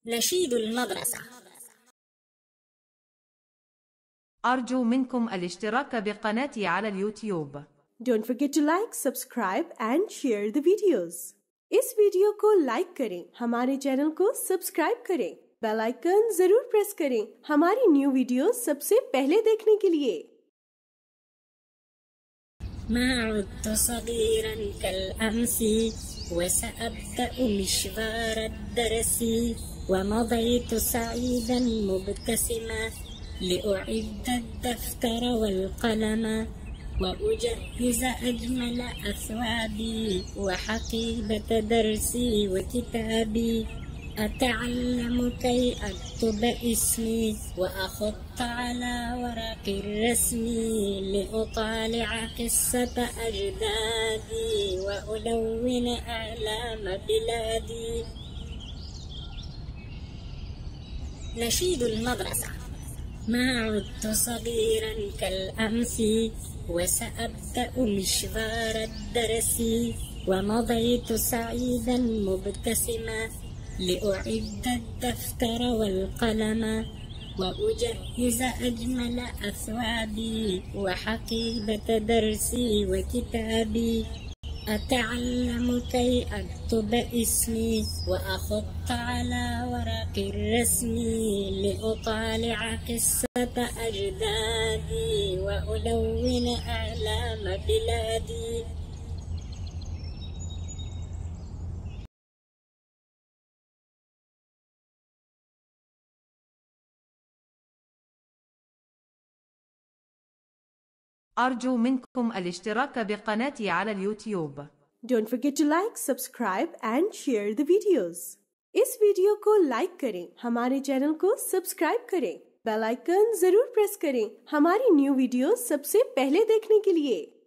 نشيد المدرسة. أرجو منكم الاشتراك بقناتي على اليوتيوب. Don't forget to like, subscribe and share the videos. इस वीडियो को लाइक करें, हमारे चैनल को सब्सक्राइब करें, बेल आइकन जरूर प्रेस करें हमारी न्यू वीडियो सबसे पहले देखने के लिए। ما عدت صغيرا كالأمس وسأبدأ مشوار الدرس ومضيت سعيدا مبتسما لأعد الدفتر والقلم وأجهز أجمل أثوابي وحقيبة درسي وكتابي أتعلم كي أكتب اسمي وأخط على ورق الرسم لأطالع قصة أجدادي وألون أعلام بلادي. نشيد المدرسة. ما عدت صغيرا كالأمس وسأبدأ مشوار الدرس ومضيت سعيدا مبتسما لأعد الدفتر والقلم وأجهز أجمل أثوابي وحقيبة درسي وكتابي أتعلم كي أكتب اسمي وأخط على ورق الرسم لأطالع قصة أجدادي وألون أعلام بلادي. أرجو منكم الاشتراك بقناتي على اليوتيوب. Don't forget to like, subscribe and share the videos. इस वीडियो को लाइक करें, हमारे चैनल को सब्सक्राइब करें, बेल आइकन जरूर प्रेस करें हमारी न्यू वीडियो सबसे पहले देखने के लिए।